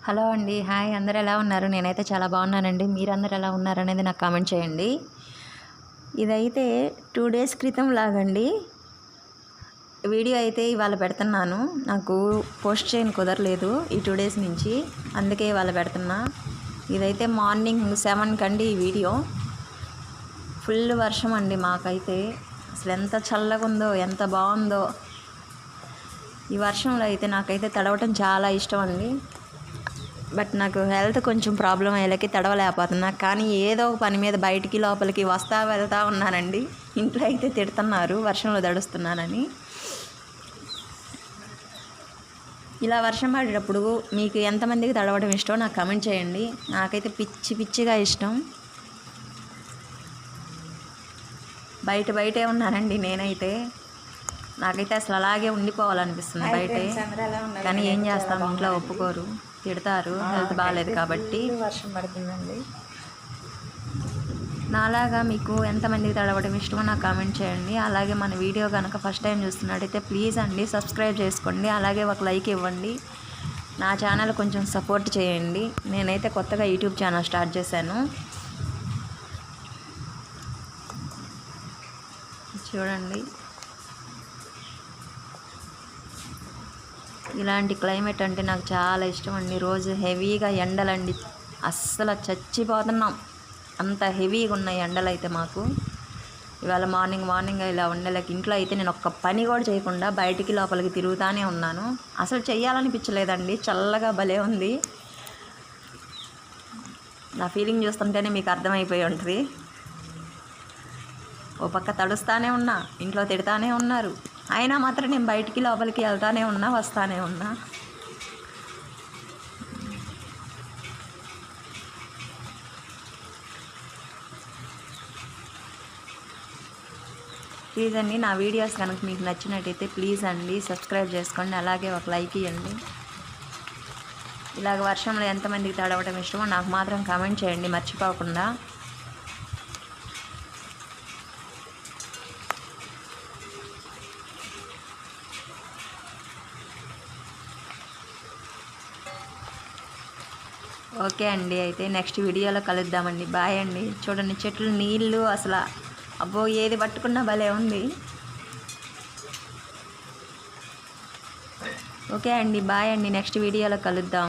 Hello అండి. Hi, అందరూ ఎలా ఉన్నారు? నేనైతే చాలా బాగున్నానండి. మీరందరూ ఎలా ఉన్నారనేది నాకు కామెంట్ చేయండి. ఇదైతే 2 డేస్ క్రితం లాగండి. వీడియో అయితే ఇవాళ పెడుతున్నాను. నాకు పోస్ట్ చేయని కుదరలేదు ఈ 2 డేస్ నుంచి, అందుకే ఇవాళ పెడుతున్నా. ఇదైతే మార్నింగ్ 7 కండి ఈ వీడియో. ఫుల్ వర్షం అండి మాకైతే. అసలు ఎంత చల్లగా ఉందో, ఎంత బాగుందో. ఈ వర్షంలో అయితే నాకైతే తడవటం చాలా ఇష్టం అండి. బట్ నాకు హెల్త్ కొంచెం ప్రాబ్లం అయ్యేలకి తడవలేకపోతున్నా. కానీ ఏదో ఒక పని మీద బయటికి లోపలికి వెళ్తూ ఉన్నానండి. ఇంట్లో అయితే తిడుతున్నారు వర్షంలో తడుస్తున్నానని. ఇలా వర్షం పడేటప్పుడు మీకు ఎంతమందికి తడవడం ఇష్టం నాకు కమెంట్ చేయండి. నాకైతే పిచ్చిగా ఇష్టం. బయటే ఉన్నానండి నేనైతే. నాకైతే అసలు అలాగే ఉండిపోవాలనిపిస్తుంది బయటే. కానీ ఏం చేస్తాం, ఇంట్లో ఒప్పుకోరు, తిడతారు హెల్త్ బాగాలేదు కాబట్టి. వర్షం పడుతుందండి. నాలాగా మీకు ఎంతమందికి తడవడం ఇష్టమో నాకు కామెంట్ చేయండి. అలాగే మన వీడియో కనుక ఫస్ట్ టైం చూస్తున్నట్టయితే ప్లీజ్ అండి సబ్స్క్రైబ్ చేసుకోండి. అలాగే ఒక లైక్ ఇవ్వండి. నా ఛానల్ కొంచెం సపోర్ట్ చేయండి. నేనైతే కొత్తగా యూట్యూబ్ ఛానల్ స్టార్ట్ చేశాను. చూడండి, ఇలాంటి క్లైమేట్ అంటే నాకు చాలా ఇష్టం అండి. రోజు హెవీగా ఎండలండి, అస్సలు చచ్చిపోతున్నాం, అంత హెవీగా ఉన్నాయి ఎండలు అయితే మాకు. ఇవాళ మార్నింగ్ ఇలా ఉండలేక ఇంట్లో అయితే నేను ఒక్క పని కూడా చేయకుండా బయటికి లోపలికి తిరుగుతూనే ఉన్నాను. అసలు చెయ్యాలనిపించలేదండి, చల్లగా భలే ఉంది. నా ఫీలింగ్ చూస్తుంటేనే మీకు అర్థమైపోయి ఉంటుంది. ఓ పక్క తడుస్తూనే ఉన్నా, ఇంట్లో తిడతానే ఉన్నారు, అయినా మాత్రం నేను బయటికి లోపలికి వెళ్తానే ఉన్నా, వస్తానే ఉన్నా. ప్లీజ్ అండి, నా వీడియోస్ కనుక మీకు నచ్చినట్టయితే ప్లీజ్ అండి సబ్స్క్రైబ్ చేసుకోండి. అలాగే ఒక లైక్ ఇవ్వండి. ఇలాగ వర్షంలో ఎంతమందికి తడవడం ఇష్టమో నాకు మాత్రం కామెంట్ చేయండి మర్చిపోకుండా. ఓకే అండి, అయితే నెక్స్ట్ వీడియోలో కలుద్దామండి. బాయ్ అండి. చూడండి చెట్లు, నీళ్ళు, అసలు అబ్బో ఏది పట్టుకున్నా భలే ఉంది. ఓకే అండి, బాయ్ అండి. నెక్స్ట్ వీడియోలో కలుద్దాం.